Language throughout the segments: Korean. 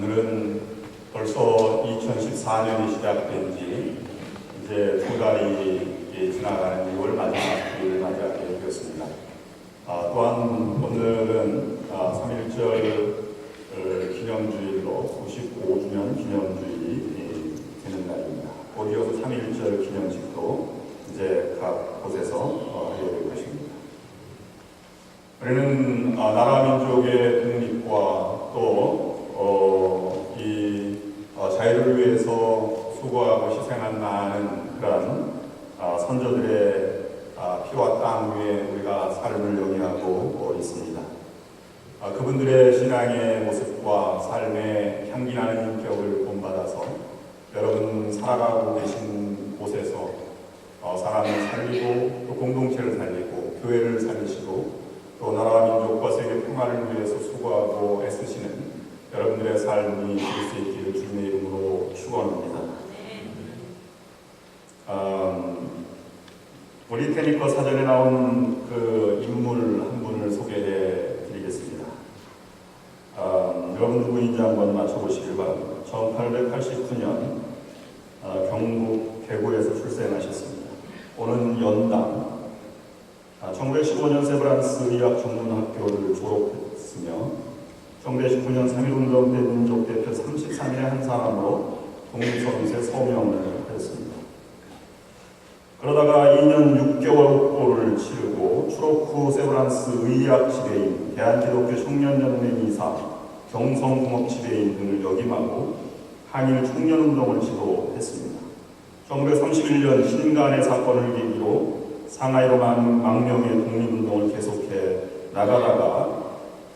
오늘은 벌써 2014년이 시작된 지 이제 두 달이 지나가는 6월 마지막 주일을 맞이하게 되었습니다. 또한 오늘은 3.1절 기념주일로 95주년 기념주일이 되는 날입니다. 곧 이어서 3.1절 기념식도 이제 각 곳에서 하게 될 것입니다. 우리는 나라 민족의 독립과 또 이 자유를 위해서 수고하고 희생한 많은 그런 선조들의 피와 땀 위에 우리가 삶을 영위하고 있습니다. 그분들의 신앙의 모습과 삶의 향기나는 인격을 본받아서 여러분 살아가고 계신 곳에서 사람을 살리고 또 공동체를 살리고 교회를 살리시고 또 나라와 민족과 세계 평화를 위해서 수고하고 애쓰시는 여러분들의 삶이 될 수 있기를 주님의 이름으로 축원합니다. 우리 테니커 사전에 나온 그 인물 한 분을 소개해 드리겠습니다. 여러분 누구인지 한번 맞춰보시길 바랍니다. 1889년 경북 계구에서 출생하셨습니다. 오는 연당 1915년 세브란스 의학 전문학교를 졸업했으며 1919년 3.1운동 때 민족대표 33인의 한 사람으로 독립선언서에 서명을 하였습니다. 그러다가 2년 6개월을 치르고 출업 후 세브란스 의학 지배인, 대한기독교 청년연맹 이사, 경성공업 지배인 등을 역임하고 한일 청년운동을 지도했습니다. 1931년 신간의 사건을 계기로 상하이로 망명의 독립운동을 계속해 나가다가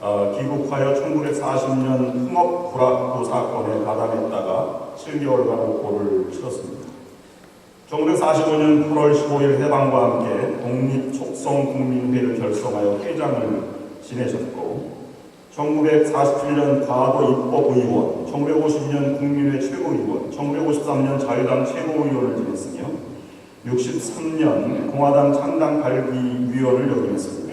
귀국하여 1940년 흥업 불합도 사건에 가담했다가 7개월간 옥고를 치렀습니다. 1945년 8월 15일 해방과 함께 독립촉성국민회를 결성하여 회장을 지내셨고 1947년 과도 입법의원, 1950년 국민회 최고위원, 1953년 자유당 최고위원을 지냈으며 63년 공화당 창당 발기위원을 역임했습니다.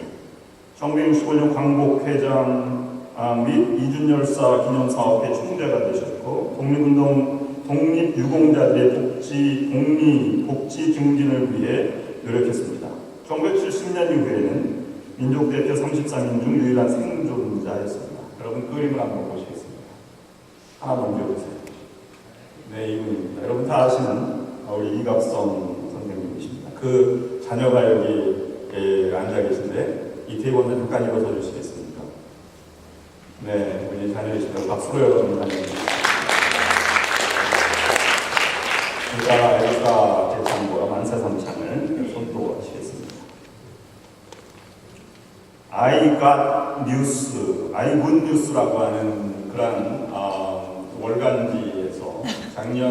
1965년 광복회장 및 이준열사 기념사업회 총재가 되셨고 독립유공자들의 복지 증진을 위해 노력했습니다. 1970년 이후에는 민족대표 33인 중 유일한 생존자였습니다. 여러분 그림을 한번 보시겠습니다. 하나 넘겨주세요. 네, 이분입니다. 여러분 다 아시는 우리 이갑성 선생님이십니다. 그 자녀가 여기 앉아 계신데 이태원 잠깐 일어서 주시겠습니까? 네, 우리 자녀이시면 박수로 여러분 다녀주십시오. 엘사 대창과 만세삼창을 선포하시겠습니다. I got news, I good news라고 하는 그런 월간지에서 작년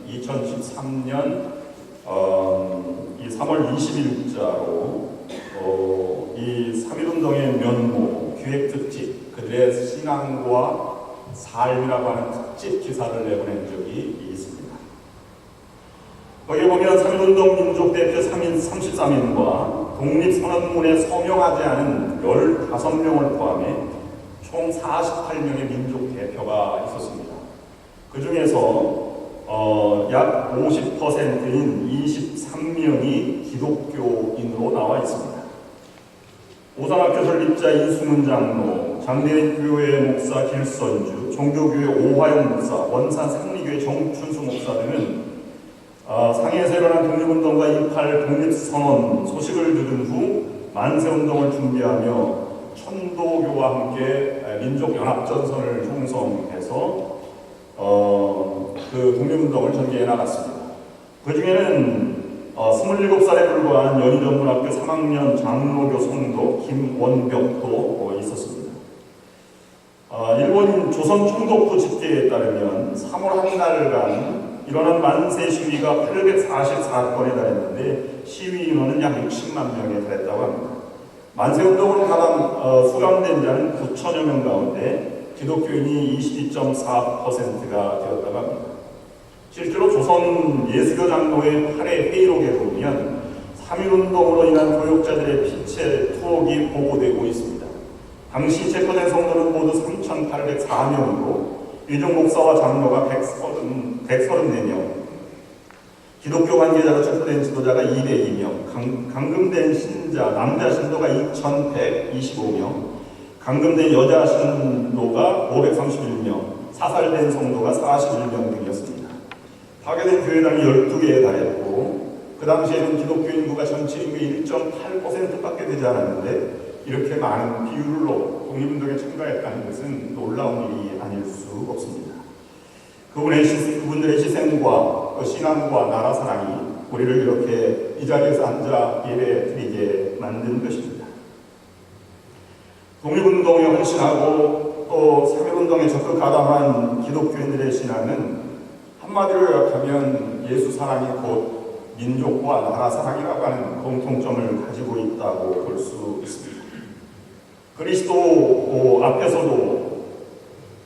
2013년 이 3월 20일자로 이 3.1운동의 면모, 기획특집, 그들의 신앙과 삶이라고 하는 특집 기사를 내보낸 적이 있습니다. 거기에 보면 3.1운동 민족대표 33인과 독립선언문에 서명하지 않은 15명을 포함해 총 48명의 민족대표가 있었습니다. 그 중에서 약 50%인 23명이 기독교인으로 나와 있습니다. 오산학교 설립자 이승훈 장로, 장대교회 목사 길선주, 종교교회 오화영 목사, 원산 상리교회 정춘수 목사 등은 상해에서 일어난 독립운동과 28 독립선언 소식을 들은 후 만세운동을 준비하며 천도교와 함께 민족연합전선을 형성해서 그 독립운동을 전개해 나갔습니다. 그 중에는 27살에 불과한 연희전문학교 3학년 장로교 성도 김원벽도 있었습니다. 일본인 조선총독부 집계에 따르면 3월 한 달간 일어난 만세 시위가 844건에 달했는데 시위 인원은 약 60만 명에 달했다고 합니다. 만세운동으로 수감된 자는 9천여 명 가운데 기독교인이 22.4%가 되었다고 합니다. 실제로 조선 예수교 장로의 8회 회의록에 보면 3.1운동으로 인한 교역자들의 피체 투옥이 보고되고 있습니다. 당시 체포된 성도는 모두 3,804명이고 이종 목사와 장로가 134명, 기독교 관계자로 체포된 지도자가 202명, 감금된 신자, 남자 신도가 2125명, 감금된 여자 신도가 531명, 사살된 성도가 41명 등이었습니다. 파괴된 교회당이 12개에 달했고, 그 당시에는 기독교 인구가 전체 인구의 1.8%밖에 되지 않았는데 이렇게 많은 비율로 독립운동에 참가했다는 것은 놀라운 일이 아닐 수 없습니다. 그분들의 희생과 신앙과 나라 사랑이 우리를 이렇게 이 자리에서 앉아 예배 드리게 만든 것입니다. 독립운동에 헌신하고 또 사회운동에 적극 가담한 기독교인들의 신앙은 한마디로 요약하면 예수 사랑이 곧 민족과 나라 사랑이라고 하는 공통점을 가지고 있다고 볼 수 있습니다. 그리스도 앞에서도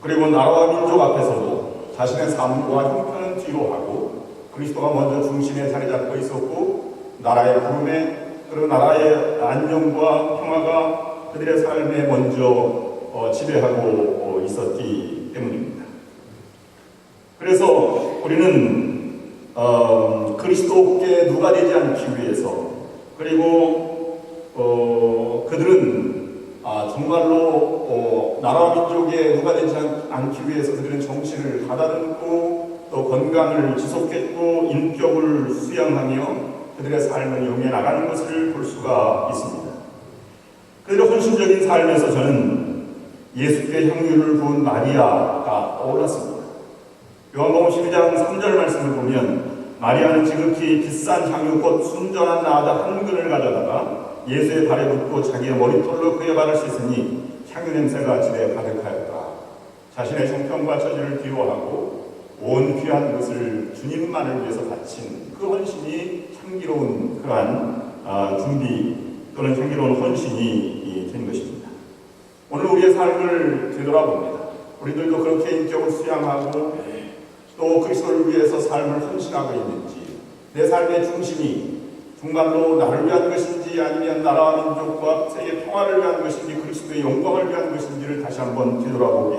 그리고 나라와 민족 앞에서도 자신의 삶과 형편은 뒤로 하고 그리스도가 먼저 중심에 자리 잡고 있었고 나라의 부름에 그리고 나라의 안녕과 평화가 그들의 삶에 먼저 지배하고 있었기 때문입니다. 그래서 우리는 그리스도께 누가 되지 않기 위해서 그리고 그들은 정말로 나라와 민족에 누가 되지 않기 위해서 그들은 정신을 가다듬고 또 건강을 지속했고 인격을 수양하며 그들의 삶을 용해 나가는 것을 볼 수가 있습니다. 그들의 헌신적인 삶에서 저는 예수께 향유를 부은 마리아가 떠올랐습니다. 요한복음 12장 3절 말씀을 보면 마리아는 지극히 비싼 향유 곧 순전한 나다 한 근을 가져다가 예수의 발에 묻고 자기의 머리털로 그의 발을 씻으니 향유 냄새가 집에 가득하였다. 자신의 형편과 처지를 뒤로하고 온 귀한 것을 주님만을 위해서 바친 그 헌신이 향기로운 그러한 준비 또는 향기로운 헌신이 된 것입니다. 오늘 우리의 삶을 되돌아봅니다. 우리들도 그렇게 인격을 수양하고 또 그리스도를 위해서 삶을 헌신하고 있는지, 내 삶의 중심이 정말로 나를 위한 것인지 아니면 나라와 민족과 세계 평화를 위한 것인지 그리스도의 영광을 위한 것인지를 다시 한번 되돌아보게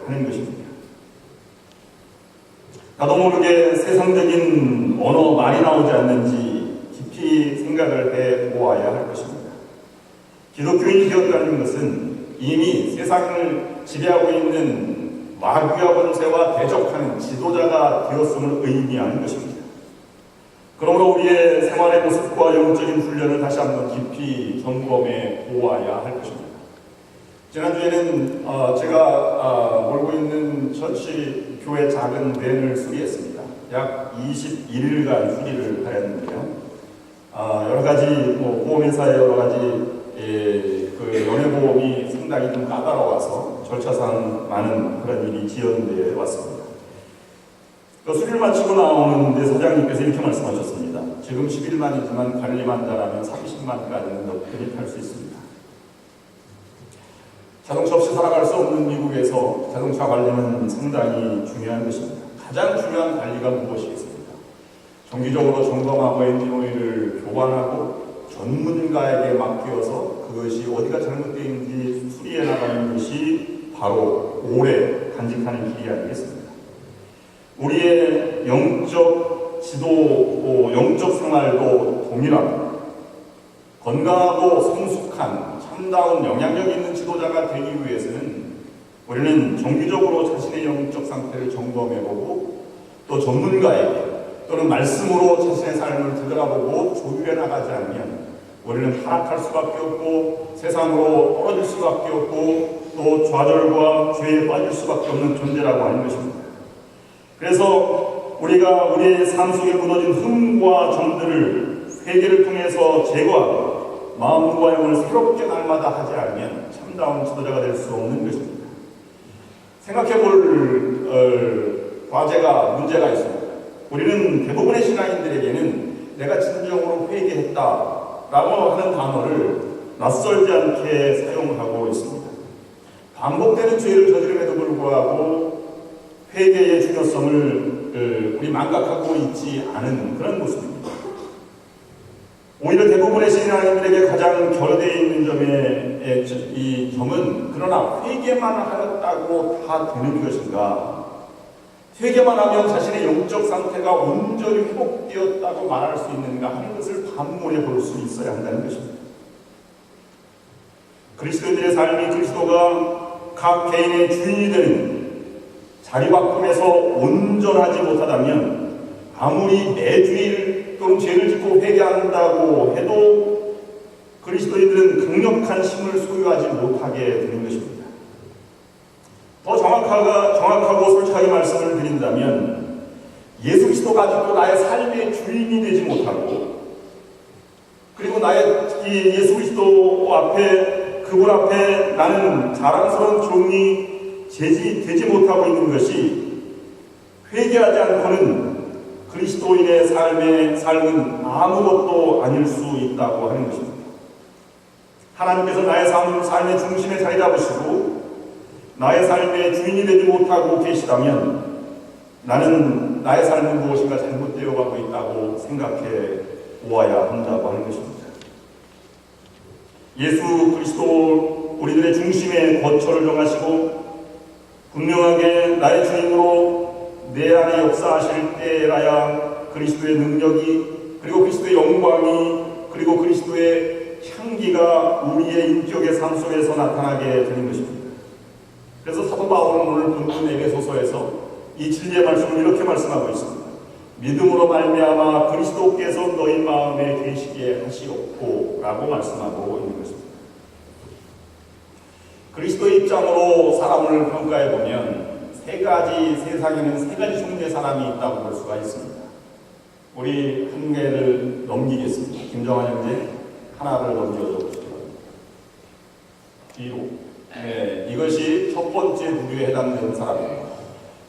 하는 것입니다. 나도 모르게 세상적인 언어 말이 나오지 않는지 깊이 생각을 해보아야 할 것입니다. 기독교인이 되었다는 것은 이미 세상을 지배하고 있는 마귀와 권세와 대적하는 지도자가 되었음을 의미하는 것입니다. 그러므로 우리의 생활의 모습과 영적인 훈련을 다시 한번 깊이 점검해 보아야 할 것입니다. 지난주에는 제가 몰고 있는 처치 교회 작은 밴을 수리했습니다. 약 21일간 수리를 하였는데요. 여러 가지 보험회사의 여러 가지 그 연회보험이 상당히 좀 까다로워서 절차상 많은 그런 일이 지연되어 왔습니다. 수리를 마치고 나오는데 사장님께서 이렇게 말씀하셨습니다. 지금 11만이지만 관리만 잘하면 30만까지는 높이 탈 수 있습니다. 자동차 없이 살아갈 수 없는 미국에서 자동차 관리는 상당히 중요한 것입니다. 가장 중요한 관리가 무엇이겠습니까? 정기적으로 점검하고 엔진 오일을 교환하고 전문가에게 맡겨서 그것이 어디가 잘못되어 있는지 수리해 나가는 것이 바로 오래 간직하는 길이 아니겠습니까? 우리의 영적 지도, 영적 생활도 동일합니다. 건강하고 성숙한 참다운 영향력 있는 지도자가 되기 위해서는 우리는 정기적으로 자신의 영적 상태를 점검해보고 또 전문가에게 또는 말씀으로 자신의 삶을 되돌아보고 조율해 나가지 않으면 우리는 타락할 수밖에 없고 세상으로 떨어질 수밖에 없고 또 좌절과 죄에 빠질 수밖에 없는 존재라고 하는 것입니다. 그래서 우리가 우리의 삶 속에 무너진 흠과 점들을 회개를 통해서 제거하고 마음과 영을 새롭게 날마다 하지 않으면 참다운 지도자가 될 수 없는 것입니다. 생각해볼 과제가 문제가 있습니다. 우리는 대부분의 신앙인들에게는 내가 진정으로 회개했다라고 하는 단어를 낯설지 않게 사용하고 있습니다. 반복되는 죄를 저지름에도 불구하고 회개의 중요성을 우리 망각하고 있지 않은 그런 모습입니다. 오히려 대부분의 신앙인들에게 가장 결여되어 있는 점은 그러나 회개만 하였다고 다 되는 것인가? 회개만 하면 자신의 영적 상태가 온전히 회복되었다고 말할 수 있는가 하는 것을 반문해 볼 수 있어야 한다는 것입니다. 그리스도인들의 삶이 그리스도가 각 개인의 주인이 되는 자리바꿈에서 온전하지 못하다면 아무리 매주일 또는 죄를 짓고 회개한다고 해도 그리스도인들은 강력한 힘을 소유하지 못하게 되는 것입니다. 더 정확하고 솔직하게 말씀을 드린다면 예수 그리스도가 아직도 나의 삶의 주인이 되지 못하고 그리고 나의 이 예수 그리스도 앞에 그분 앞에 나는 자랑스러운 종이 되지 못하고 있는 것이 회개하지 않고는 그리스도인의 삶은 아무것도 아닐 수 있다고 하는 것입니다. 하나님께서 나의 삶의 중심에 자리 잡으시고 나의 삶의 주인이 되지 못하고 계시다면 나는 나의 삶은 무엇인가 잘못되어 가고 있다고 생각해 보아야 한다고 하는 것입니다. 예수 그리스도 우리들의 중심에 거처를 정하시고 분명하게 나의 주인으로 내 안에 역사하실 때라야 그리스도의 능력이 그리고 그리스도의 영광이 그리고 그리스도의 향기가 우리의 인격의 삶 속에서 나타나게 되는 것입니다. 그래서 사도 바울은 오늘 본문 에베소서에서 이 진리의 말씀을 이렇게 말씀하고 있습니다. 믿음으로 말미암아 그리스도께서 너희 마음에 계시게 하시옵고 라고 말씀하고 있는 것입니다. 그리스도의 입장으로 사람을 평가해 보면 세상에는 세 가지 종류의 사람이 있다고 볼 수가 있습니다. 우리 한 개를 넘기겠습니다. 김정환 형제 하나를 넘겨줘 보시기 바랍니다. 뒤로. 네, 이것이 첫 번째 부류에 해당되는 사람입니다.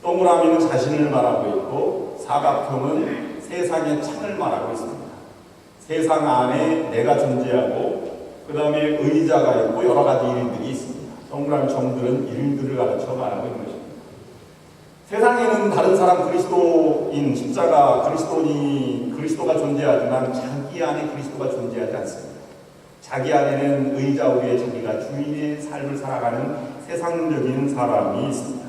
동그라미는 자신을 말하고 있고 사각형은 세상의 창을 말하고 있습니다. 세상 안에 내가 존재하고 그 다음에 의자가 있고 여러 가지 일들이 있습니다. 동그라미 점들은 일들을 가르쳐 말하고 있는 것입니다. 세상에는 다른 사람 그리스도인 십자가 그리스도가 존재하지만 자기 안에 그리스도가 존재하지 않습니다. 자기 안에는 의자 위에 자기가 주인의 삶을 살아가는 세상적인 사람이 있습니다.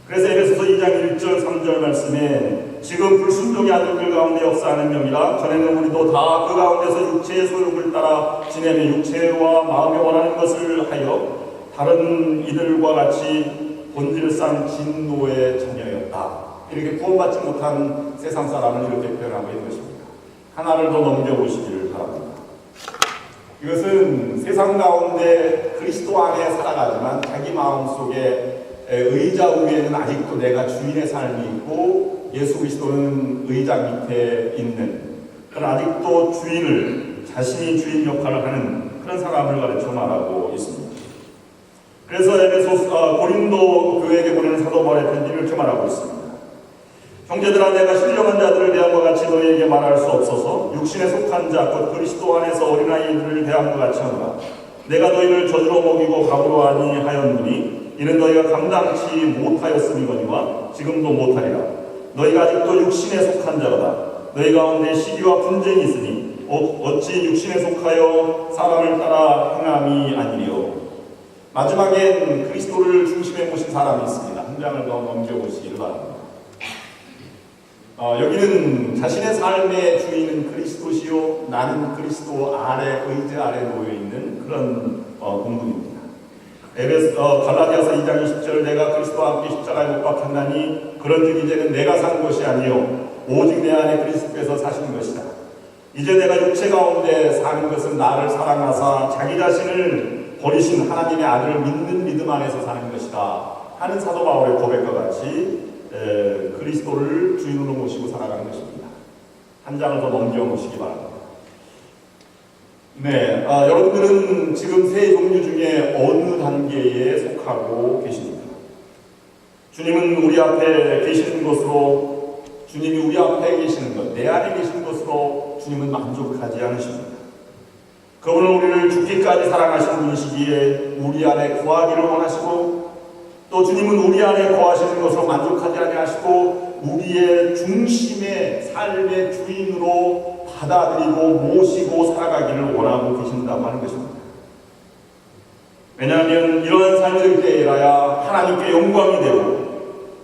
그래서 에베소서 2장 1절 3절 말씀에 지금 불순종의 아들들 가운데 역사하는 명이라 전에는 우리도 다 그 가운데서 육체의 소욕을 따라 지내며 육체와 마음에 원하는 것을 하여 다른 이들과 같이 본질상 진노의 자녀였다. 이렇게 구원받지 못한 세상 사람을 이렇게 표현하고 있는 것입니다. 하나를 더 넘겨보시기를 바랍니다. 이것은 세상 가운데 그리스도 안에 살아가지만 자기 마음속에 의자 위에는 아직도 내가 주인의 삶이 있고 예수 그리스도는 의자 밑에 있는 그런 아직도 자신이 주인 역할을 하는 그런 사람을 가르쳐 말하고 있습니다. 그래서 고린도 교회에게 보내는 사도 바울의 편지를 이렇게 말하고 있습니다. 형제들아 내가 신령한 자들을 대함과 같이 너희에게 말할 수 없어서 육신에 속한 자 곧 그리스도 안에서 어린아이들을 대함과 같이 하노라. 내가 너희를 저주로 먹이고 갑으로 아니하였느니 이는 너희가 감당치 못하였음이거니와 지금도 못하리라. 너희가 아직도 육신에 속한 자로다. 너희 가운데 시기와 분쟁이 있으니 어찌 육신에 속하여 사람을 따라 행함이 아니리요. 마지막엔 그리스도를 중심에 모신 사람이 있습니다. 한 장을 더 넘겨보시기를 바랍니다. 여기는 자신의 삶의 주인은 그리스도시요 나는 그리스도 아래 의자 아래 놓여있는 그런 본문입니다. 갈라디아서 2장 20절 내가 그리스도와 함께 십자가에 못 박혔나니 그런즉 이제는 내가 산 것이 아니요 오직 내 안에 그리스도께서 사시는 것이다. 이제 내가 육체 가운데 사는 것은 나를 사랑하사 자기 자신을 버리신 하나님의 아들을 믿는 믿음 안에서 사는 것이다 하는 사도 바울의 고백과 같이 그리스도를 주인으로 모시고 살아가는 것입니다. 한 장을 더 넘겨 보시기 바랍니다. 네, 여러분들은 지금 세 종류 중에 어느 단계에 속하고 계십니까? 주님은 우리 앞에 계시는 것으로 주님이 우리 앞에 계시는 것, 내 안에 계신 것으로 주님은 만족하지 않으십니다. 그분은 우리를 죽기까지 사랑하시는 분이시기에 우리 안에 거하기를 원하시고 또 주님은 우리 안에 거하시는 것으로 만족하지 아니하시고 우리의 중심의 삶의 주인으로 받아들이고 모시고 살아가기를 원하고 계신다고 하는 것입니다. 왜냐하면 이러한 삶이 될 때에라야 하나님께 영광이 되고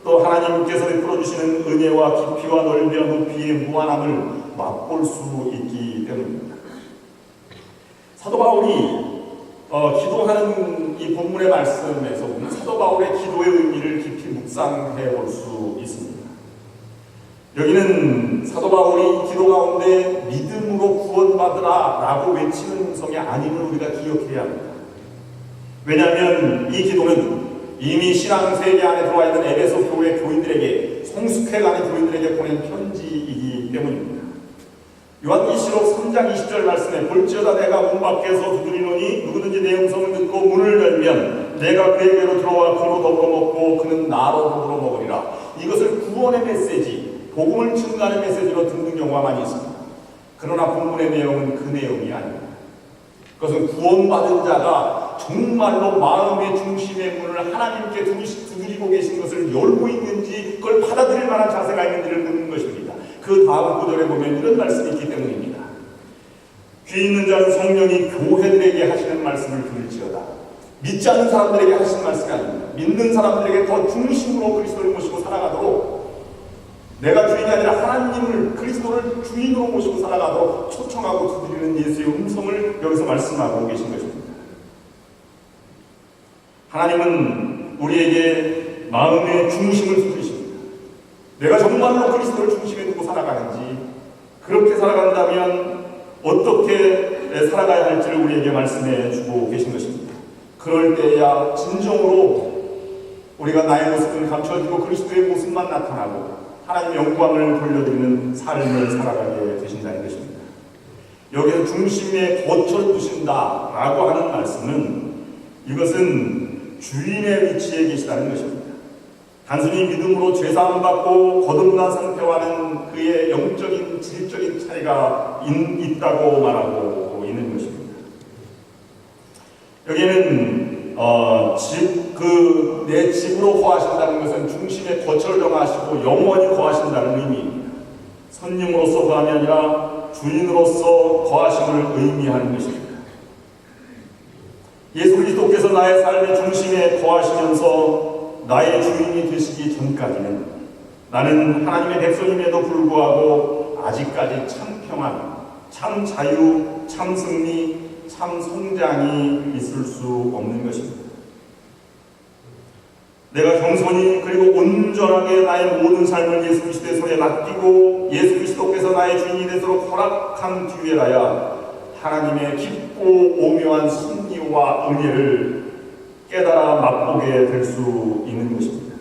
또 하나님께서 베풀어 주시는 은혜와 깊이와 넓이와 높이의 무한함을 맛볼 수 있기 때문입니다. 사도 바울이 기도하는 이 본문의 말씀에서 사도 바울의 기도의 의미를 깊이 묵상해 볼 수 있습니다. 여기는 사도 바울이 기도 가운데 믿음으로 구원받으라 라고 외치는 음성이 아님을 우리가 기억해야 합니다. 왜냐하면 이 기도는 이미 신앙세계 안에 들어와 있는 에베소 교회 교인들에게, 성숙해가는 교인들에게 보낸 편지이기 때문입니다. 요한계시록 3장 20절 말씀에 볼지어다 내가 문 밖에서 두드리노니 누구든지 내 음성을 듣고 문을 열면 내가 그에게로 들어와 그로 더불어 먹고 그는 나로 더불어 먹으리라. 이것을 구원의 메시지, 복음을 증가하는 메시지로 듣는 경우가 많이 있습니다. 그러나 본문의 내용은 그 내용이 아닙니다. 그것은 구원받은 자가 정말로 마음의 중심의 문을 하나님께 두드리고 계신 것을 열고 있는지, 그걸 받아들일 만한 자세가 있는지를 묻는 것입니다. 그 다음 구절에 보면 이런 말씀이 있기 때문입니다. 귀 있는 자는 성령이 교회들에게 하시는 말씀을 들을지어다. 믿지 않는 사람들에게 하시는 말씀이 아닙니다. 믿는 사람들에게 더 중심으로 그리스도를 모시고 살아가도록, 내가 주인이 아니라 하나님을, 그리스도를 주인으로 모시고 살아가도록 초청하고 두드리는 예수의 음성을 여기서 말씀하고 계신 것입니다. 하나님은 우리에게 마음의 중심을 두드리십니다. 내가 정말로 그리스도를 중심에 두고 살아가는지, 그렇게 살아간다면 어떻게 살아가야 할지를 우리에게 말씀해 주고 계신 것입니다. 그럴 때야 진정으로 우리가 나의 모습은 감춰지고 그리스도의 모습만 나타나고 하나님의 영광을 돌려드리는 삶을 살아가게 되신다는 것입니다. 여기서 중심에 거처를 두신다라고 하는 말씀은, 이것은 주인의 위치에 계시다는 것입니다. 단순히 믿음으로 죄사함받고 거듭난 상태와는 그의 영적인, 질적인 차이가 있다고 말하고 있는 것입니다. 여기에는 내 집으로 거하신다는 것은 중심에 거처를 정하시고 영원히 거하신다는 의미입니다. 선님으로서 거함이 아니라 주인으로서 거하심을 의미하는 것입니다. 예수 그리스도께서 나의 삶의 중심에 거하시면서 나의 주인이 되시기 전까지는 나는 하나님의 백성임에도 불구하고 아직까지 참 평안, 참 자유, 참 승리, 참 성장이 있을 수 없는 것입니다. 내가 겸손히 그리고 온전하게 나의 모든 삶을 예수 그리스도의 손에 맡기고 예수 그리스도께서 나의 주인이 되도록 허락한 뒤에라야 하나님의 깊고 오묘한 섭리와 은혜를 깨달아 맛보게 될 수 있는 것입니다.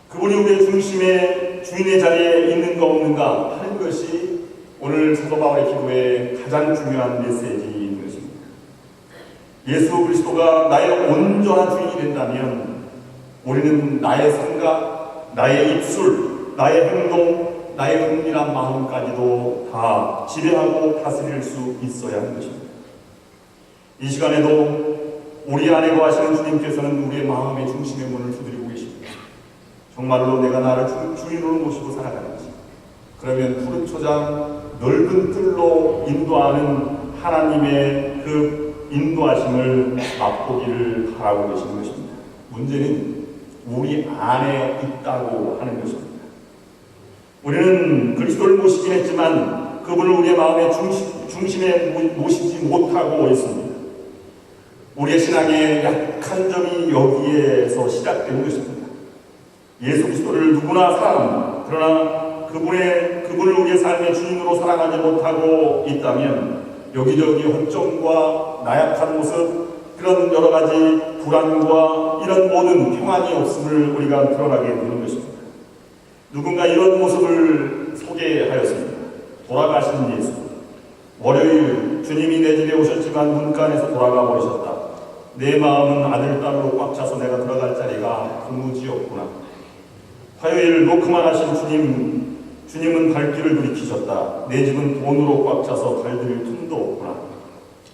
그분이 우리의 중심에, 주인의 자리에 있는가 없는가 하는 것이 오늘 사도 바울의 기도의 가장 중요한 메시지인 것입니다. 예수 그리스도가 나의 온전한 주인이 된다면 우리는 나의 생각, 나의 입술, 나의 행동, 나의 은밀한 마음까지도 다 지배하고 다스릴 수 있어야 하는 것입니다. 이 시간에도 우리 안에 거하시는 주님께서는 우리의 마음의 중심의 문을 두드리고 계십니다. 정말로 내가 나를 주인으로 모시고 살아가는지, 그러면 푸른 초장, 넓은 뜰로 인도하는 하나님의 그 인도하심을 맛보기를 바라고 계시는 것입니다. 문제는 우리 안에 있다고 하는 것입니다. 우리는 그리스도를 모시긴 했지만 그분을 우리의 마음의 중심에 모시지 못하고 있습니다. 우리의 신앙의 약한 점이 여기에서 시작되는 것입니다. 예수 그리스도를 누구나 사랑합니다. 그러나 그분을 우리의 삶의 주인으로 사랑하지 못하고 있다면 여기저기 허점과 나약한 모습, 그런 여러 가지 불안과 이런 모든 평안이 없음을 우리가 드러나게 되는 것입니다. 누군가 이런 모습을 소개하였습니다. 돌아가신 예수. 월요일 주님이 내 집에 오셨지만 문간에서 돌아가 버리셨다. 내 마음은 아들, 딸로 꽉 차서 내가 들어갈 자리가 도무지없구나. 화요일 노크만 하신 주님은 발길을 돌이키셨다. 내 집은 돈으로 꽉 차서 발들 틈도 없구나.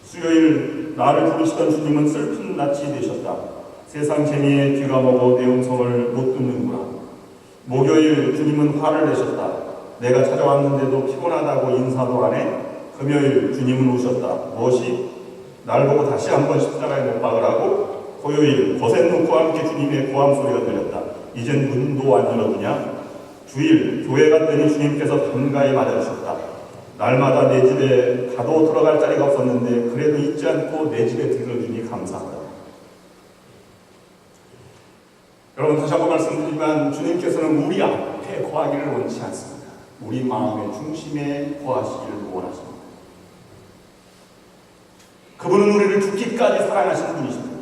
수요일 나를 부르시던 주님은 슬픈 낯이 되셨다. 세상 재미에 귀가 먹어 내 음성을 못 듣는구나. 목요일 주님은 화를 내셨다. 내가 찾아왔는데도 피곤하다고 인사도 안 해. 금요일 주님은 오셨다. 무엇이? 날 보고 다시 한번 십자가에 못 박으라고? 토요일 고센노크와 함께 주님의 고함 소리가 들렸다. 이젠 문도 안 열어두냐? 주일 교회 갔더니 주님께서 반가이 맞아주셨다. 날마다 내 집에 가도 들어갈 자리가 없었는데 그래도 잊지 않고 내 집에 들러주니 감사하다. 여러분, 다시 한번 말씀드리지만 주님께서는 우리 앞에 거하기를 원치 않습니다. 우리 마음의 중심에 거하시기를 원하십니다. 그분은 우리를 죽기까지 사랑하시는 분이십니다.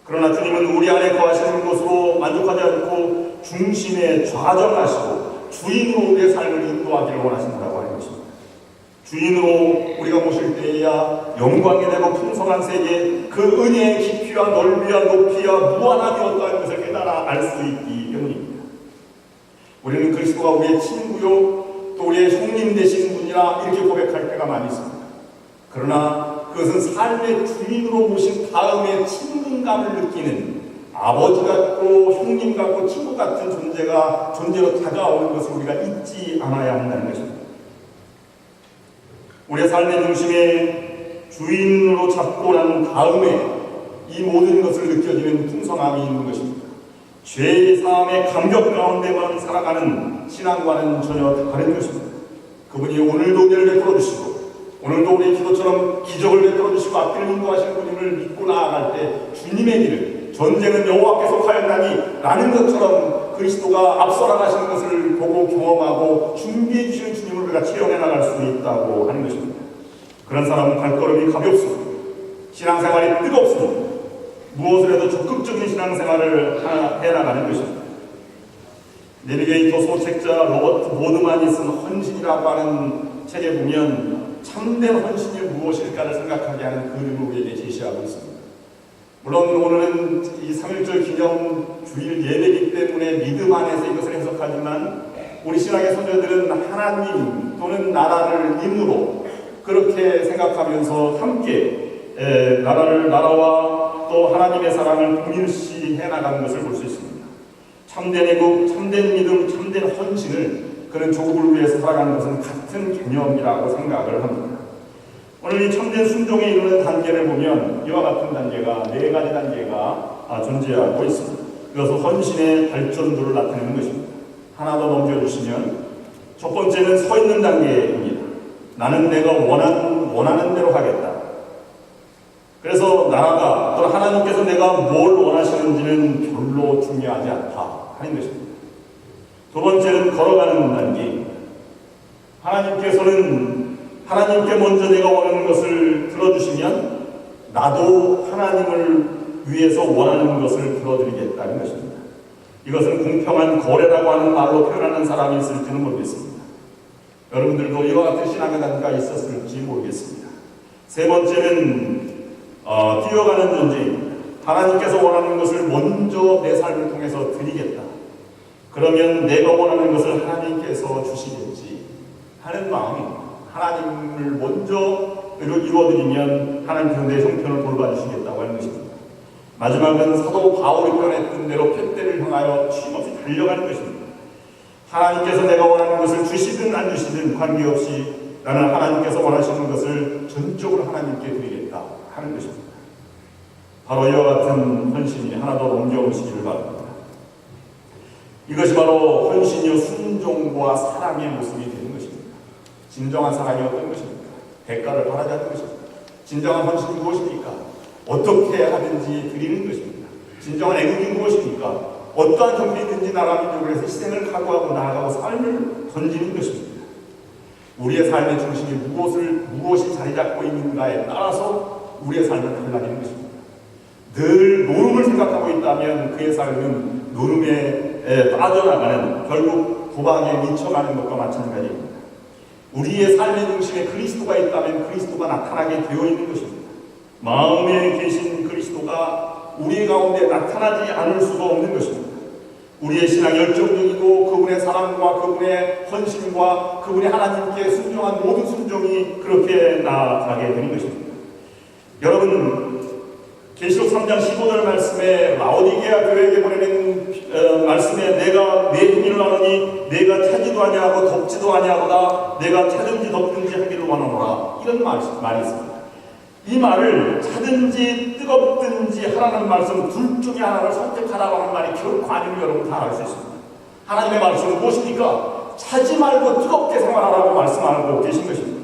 그러나 주님은 우리 안에 거하시는 것으로 만족하지 않고 중심에 좌정하시고 주인으로 우리의 삶을 인도하기를 원하신다고 하는 것입니다. 주인으로 우리가 모실 때에야 영광이 되고 풍성한 세계, 그 은혜의 깊이와 넓이와 높이와 무한함이 어떠한 것을 깨달아 알 수 있기 때문입니다. 우리는 그리스도가 우리의 친구요 또 우리의 형님 되신 분이라 이렇게 고백할 때가 많이 있습니다. 그러나 그것은 삶의 주인으로 모신 다음에 친근감을 느끼는 아버지 같고 형님 같고 친구 같은 존재로 다가오는 것을 우리가 잊지 않아야 한다는 것입니다. 우리의 삶의 중심에 주인으로 잡고 난 다음에 이 모든 것을 느껴지는 풍성함이 있는 것입니다. 죄의 사함의 감격 가운데만 살아가는 신앙과는 전혀 다른 것입니다. 그분이 오늘도 은혜를 베풀어 주시고 오늘도 우리의 기도처럼 기적을 베풀어 주시고 앞길을 인도하시는 분임을 믿고 나아갈 때 주님의 길을 전쟁은 여호와께 속하였나니 라는 것처럼 그리스도가 앞서 나가시는 것을 보고 경험하고 준비해 주시는 주님을 우리가 체험해 나갈 수 있다고 하는 것입니다. 그런 사람은 발걸음이 가볍습니다. 신앙생활이 뜨겁습니다. 무엇을 해도 적극적인 신앙생활을 해나가는 것입니다. 내비게이터 소책자 로버트 보드만이 쓴 헌신이라고 하는 책에 보면 참된 헌신이 무엇일까를 생각하게 하는 그림을 우리에게 제시하고 있습니다. 물론 오늘은 이 3.1절 기념 주일 예배이기 때문에 믿음 안에서 이것을 해석하지만 우리 신학의 선조들은 하나님 또는 나라를 임으로 그렇게 생각하면서 함께 나라와 또 하나님의 사랑을 동일시 해나가는 것을 볼 수 있습니다. 참된 애국, 참된 믿음, 참된 헌신을 그런 조국을 위해서 살아가는 것은 같은 개념이라고 생각을 합니다. 오늘 이 참된 순종에 이르는 단계를 보면 이와 같은 단계가 4가지 단계가 존재하고 있습니다. 그것은 헌신의 발전도를 나타내는 것입니다. 하나 더 넘겨주시면 첫 번째는 서 있는 단계입니다. 나는 내가 원하는 대로 하겠다. 그래서 나라가 또 하나님께서 내가 뭘 원하시는지는 별로 중요하지 않다 하는 것입니다. 두 번째는 걸어가는 단계입니다. 하나님께 먼저 내가 원하는 것을 들어주시면 나도 하나님을 위해서 원하는 것을 들어드리겠다는 것입니다. 이것은 공평한 거래라고 하는 말로 표현하는 사람이 있을지는 모르겠습니다. 여러분들도 이와 같은 신앙의 단계가 있었을지 모르겠습니다. 세 번째는 뛰어가는 존재입니다. 하나님께서 원하는 것을 먼저 내 삶을 통해서 드리겠다. 그러면 내가 원하는 것을 하나님께서 주시겠지 하는 마음입니다. 하나님을 먼저 이루어드리면 하나님께서 내 형편을 돌봐주시겠다고 하는 것입니다. 마지막은 사도 바울이 표현했던 대로 팻대를 향하여 쉼없이 달려가는 것입니다. 하나님께서 내가 원하는 것을 주시든 안 주시든 관계없이 나는 하나님께서 원하시는 것을 전적으로 하나님께 드리겠다 하는 것입니다. 바로 이와 같은 헌신이 하나 더 넘겨오시기를 바랍니다. 이것이 바로 헌신이요 순종과 사랑의 모습이 되는 것입니다. 진정한 사랑이 어떤 것입니까? 대가를 바라지 않는 것입니다. 진정한 헌신이 무엇입니까? 어떻게 하든지 드리는 것입니다. 진정한 애국이 무엇입니까? 어떠한 형편이든지 나라 민족을 위해서 희생을 각오하고 나아가고 삶을 던지는 것입니다. 우리의 삶의 중심이 무엇이 자리 잡고 있는가에 따라서 우리의 삶을 달라지는 것입니다. 늘 노름을 생각하고 있다면 그의 삶은 노름에 빠져나가는 결국 도박에 미쳐가는 것과 마찬가지입니다. 우리의 삶의 중심에 그리스도가 있다면 그리스도가 나타나게 되어 있는 것입니다. 마음에 계신 그리스도가 우리 가운데 나타나지 않을 수가 없는 것입니다. 우리의 신앙 열정적이고 그분의 사랑과 그분의 헌신과 그분의 하나님께 순종한 모든 순종이 그렇게 나아가게 되는 것입니다. 여러분, 계시록 3장 15절 말씀에 라오디게아 교회에게 보내는 말씀에 내가 내 힘을 나누니 내가 차지도 아니하고 덮지도 아니하고다 내가 차든지 덮든지 하기를 원하노라 이런 말이 있습니다. 이 말을 차든지 뜨겁든지 하라는 말씀 둘 중에 하나를 선택하라고 하는 말이 결코 아니면 여러분 다 알 수 있습니다. 하나님의 말씀은 무엇입니까? 차지 말고 뜨겁게 생활하라고 말씀하고 계신 것입니다.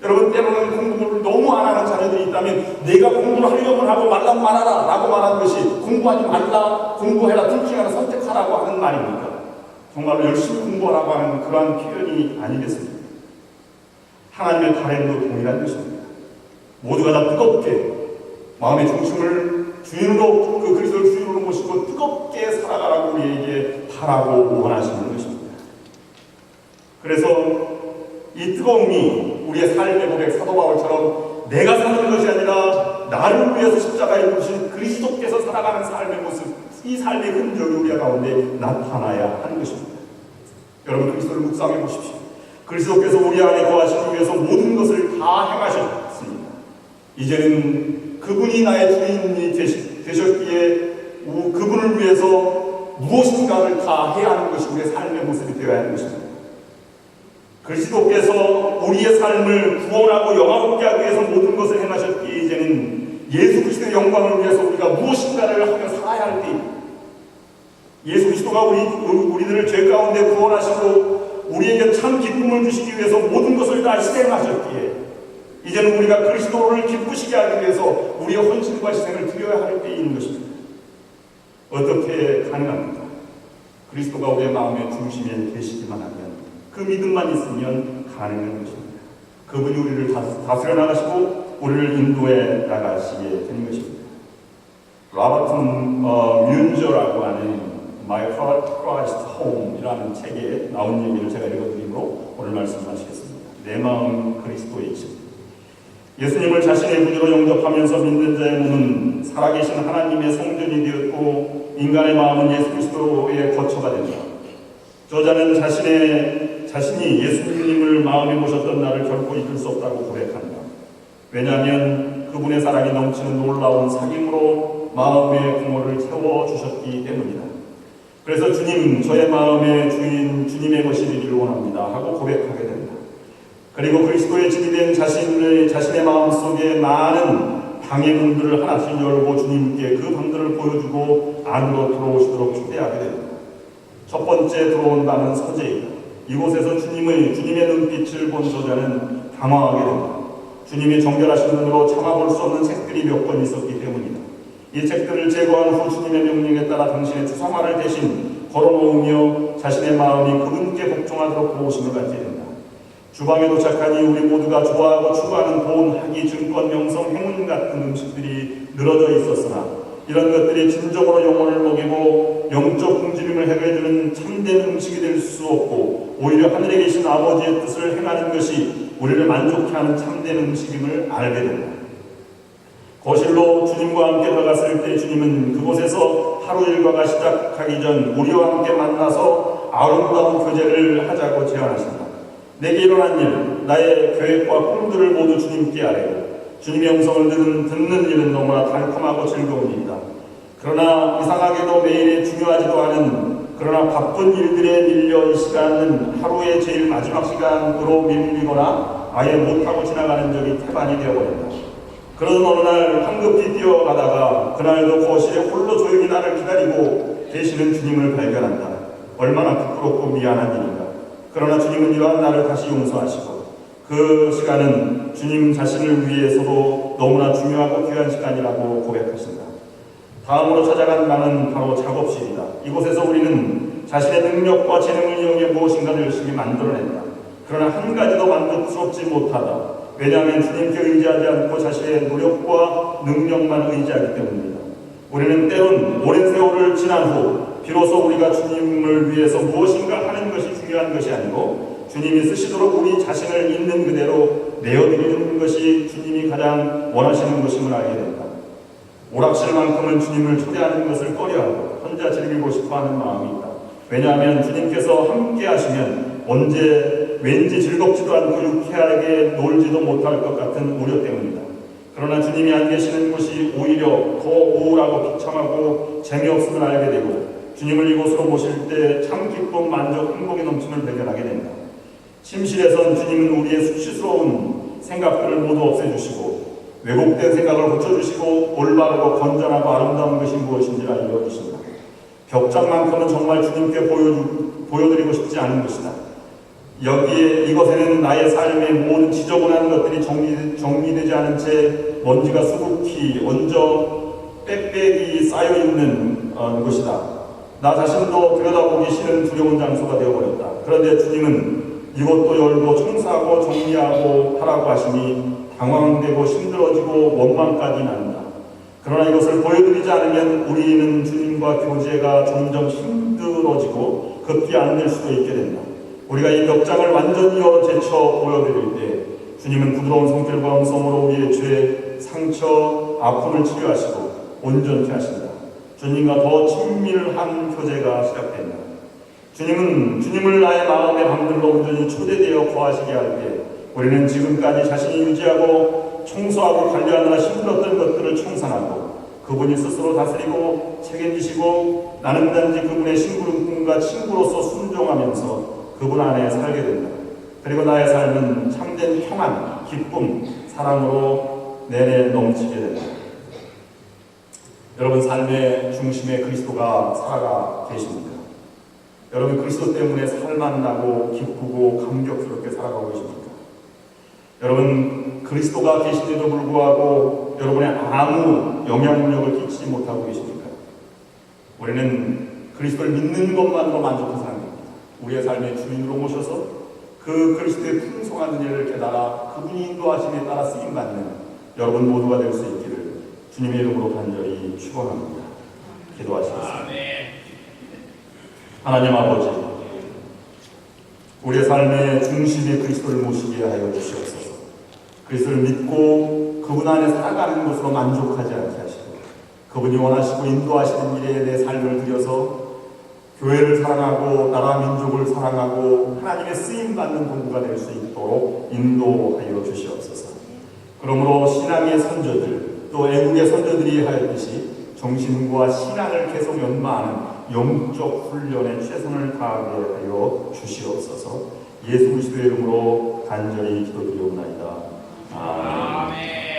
여러분, 때로는 공부를 너무 안 하는 자녀들이 있다면 내가 공부를 하려면 하고 말라면 말하라 라고 말하는 것이 공부하지 말라, 공부해라 둘 중에 하나 선택하라고 하는 말입니까? 정말로 열심히 공부하라고 하는 그러한 표현이 아니겠습니까? 하나님의 바램도 동일한 것입니다. 모두가 다 뜨겁게 마음의 중심을 주인으로 그리스도를 주인으로 모시고 뜨겁게 살아가라고 우리에게 바라고 원하시는 것입니다. 그래서 이 뜨거움이 우리의 삶의 고백 사도 바울처럼 내가 사는 것이 아니라 나를 위해서 십자가에 죽으신 그리스도께서 살아가는 삶의 모습, 이 삶의 흔적이 우리 가운데 나타나야 하는 것입니다. 여러분, 그리스도를 묵상해 보십시오. 그리스도께서 우리 안에 거하시기 위해서 모든 것을 다 행하셨습니다. 이제는 그분이 나의 주인이 되셨기에 그분을 위해서 무엇인가를 다 해야 하는 것이 우리의 삶의 모습이 되어야 하는 것입니다. 그리스도께서 우리의 삶을 구원하고 영화롭게 하기 위해서 모든 것을 행하셨기에 이제는 예수 그리스도의 영광을 위해서 우리가 무엇인가를 하며 살아야 할 때입니다. 예수 그리스도가 우리들을 죄 가운데 구원하시고 우리에게 참 기쁨을 주시기 위해서 모든 것을 다 희생하셨기에 이제는 우리가 그리스도를 기쁘시게 하기 위해서 우리의 헌신과 희생을 드려야 할 때인 것입니다. 어떻게 가능합니까? 그리스도가 우리의 마음의 중심에 계시기만 하면, 그 믿음만 있으면 가능한 것입니다. 그분이 우리를 다스려 나가시고 우리를 인도해 나가시게 되는 것입니다. 로버트 뮌저라고 하는 My Christ Home 이라는 책에 나온 얘기를 제가 읽어드림으로 오늘 말씀하시겠습니다. 내 마음 그리스도의 집. 예수님을 자신의 구주로 영접하면서 믿는 자의 몸은 살아계신 하나님의 성전이 되었고 인간의 마음은 예수 그리스도의 거처가 된다. 저자는 자신이 예수님을 마음에 모셨던 날을 결코 잊을 수 없다고 고백한다. 왜냐하면 그분의 사랑이 넘치는 놀라운 사귐으로 마음의 공허를 채워주셨기 때문이다. 그래서 주님, 저의 마음의 주인, 주님의 것이 되기를 원합니다 하고 고백하게 된다. 그리고 그리스도의 집이 된 자신의 마음속에 많은 방의 문들을 하나씩 열고 주님께 그 방들을 보여주고 안으로 들어오시도록 초대하게 됩니다. 첫 번째 들어온 방은 서재이다. 이곳에서 주님의 눈빛을 본 저자는 당황하게 됩니다. 주님이 정결하신 눈으로 참아볼 수 없는 책들이 몇 권 있었기 때문이다. 이 책들을 제거한 후 주님의 명령에 따라 당신의 주사마를 대신 걸어놓으며 자신의 마음이 그분께 복종하도록 도우심을 받게 된다. 주방에 도착하니 우리 모두가 좋아하고 추구하는 돈, 학위, 증권, 명성, 행운 같은 음식들이 늘어져 있었으나 이런 것들이 진정으로 영혼을 먹이고 영적 굶주림을 해결해주는 참된 음식이 될 수 없고 오히려 하늘에 계신 아버지의 뜻을 행하는 것이 우리를 만족해 하는 참된 음식임을 알게 된다. 거실로 주님과 함께 들어갔을 때 주님은 그곳에서 하루 일과가 시작하기 전 우리와 함께 만나서 아름다운 교제를 하자고 제안하신다. 내게 일어난 일, 나의 계획과 꿈들을 모두 주님께 아뢰고 주님의 음성을 듣는 일은 너무나 달콤하고 즐거운 일이다. 그러나 이상하게도 매일에 중요하지도 않은 그러나 바쁜 일들에 밀려 이 시간은 하루의 제일 마지막 시간으로 밀리거나 아예 못하고 지나가는 적이 태반이 되어버린다. 그러던 어느 날 황급히 뛰어가다가 그날도 거실에 홀로 조용히 나를 기다리고 계시는 주님을 발견한다. 얼마나 부끄럽고 미안한 일인가. 그러나 주님은 이러한 나를 다시 용서하시고 그 시간은 주님 자신을 위해서도 너무나 중요하고 귀한 시간이라고 고백하신다. 다음으로 찾아간 방은 바로 작업실이다. 이곳에서 우리는 자신의 능력과 재능을 이용해 무엇인가를 열심히 만들어낸다. 그러나 한 가지도 만족스럽지 못하다. 왜냐하면 주님께 의지하지 않고 자신의 노력과 능력만 의지하기 때문입니다. 우리는 때론 오랜 세월을 지난 후 비로소 우리가 주님을 위해서 무엇인가 하는 것이 중요한 것이 아니고 주님이 쓰시도록 우리 자신을 있는 그대로 내어드리는 것이 주님이 가장 원하시는 것임을 알게 된다. 오락실만큼은 주님을 초대하는 것을 꺼려하고 혼자 즐기고 싶어하는 마음이 있다. 왜냐하면 주님께서 함께 하시면 왠지 즐겁지도 않고 유쾌하게 놀지도 못할 것 같은 우려 때문이다. 그러나 주님이 안 계시는 곳이 오히려 더 우울하고 비참하고 재미없음을 알게 되고 주님을 이곳으로 모실 때 참 기쁨, 만족, 행복이 넘침을 발견하게 된다. 침실에선 주님은 우리의 수치스러운 생각들을 모두 없애주시고 왜곡된 생각을 고쳐주시고 올바르고 건전하고 아름다운 것이 무엇인지를 알려주신다. 벽장만큼은 정말 주님께 보여드리고 싶지 않은 것이다. 여기에 이것에는 나의 삶의 모든 지저분한 것들이 정리되지 않은 채 먼지가 수북히 얹어 빽빽이 쌓여있는 것이다. 나 자신도 들여다보기 싫은 두려운 장소가 되어버렸다. 그런데 주님은 이것도 열고 청소하고 정리하고 하라고 하시니 당황되고 힘들어지고 원망까지 난다. 그러나 이것을 보여드리지 않으면 우리는 주님과 교제가 점점 힘들어지고 급히 안 될 수도 있게 된다. 우리가 이 벽장을 완전히 제쳐 보여드릴 때 주님은 부드러운 손길과 음성으로 우리의 죄, 상처, 아픔을 치료하시고 온전케 하신다. 주님과 더 친밀한 교제가 시작된다. 주님을 나의 마음의 방들로 온전히 초대되어 거하시게 할 때 우리는 지금까지 자신이 유지하고 청소하고 관리하느라 힘들었던 것들을 청산하고 그분이 스스로 다스리고 책임지시고 나는 단지 그분의 심부름꾼과 친구로서 순종하면서 그분 안에 살게 된다. 그리고 나의 삶은 참된 평안, 기쁨, 사랑으로 내내 넘치게 된다. 여러분 삶의 중심에 그리스도가 살아가 계십니까? 여러분 그리스도 때문에 살만나고 기쁘고 감격스럽게 살아가고 계십니까? 여러분 그리스도가 계신데도 불구하고 여러분의 아무 영향력을 끼치지 못하고 계십니까? 우리는 그리스도를 믿는 것만으로 만족한 사람입니다. 우리의 삶의 주인으로 모셔서 그 그리스도의 풍성한 은혜를 깨달아 그분이 인도하심에 따라 쓰임받는 여러분 모두가 될 수 있기를 주님의 이름으로 간절히 축원합니다. 기도하시겠습니다. 하나님 아버지, 우리의 삶의 중심에 그리스도를 모시게 하여 주시옵소서. 그리스도를 믿고 그분 안에 살아가는 것으로 만족하지 않게 하시고 그분이 원하시고 인도하시는 일에 내 삶을 들여서 교회를 사랑하고 나라 민족을 사랑하고 하나님의 쓰임받는 동부가 될 수 있도록 인도하여 주시옵소서. 그러므로 신앙의 선조들 또 애국의 선조들이 하였듯이 정신과 신앙을 계속 연마하는 영적 훈련에 최선을 다하게 하여 주시옵소서. 예수 그리스도의 이름으로 간절히 기도드리옵나이다. 아멘.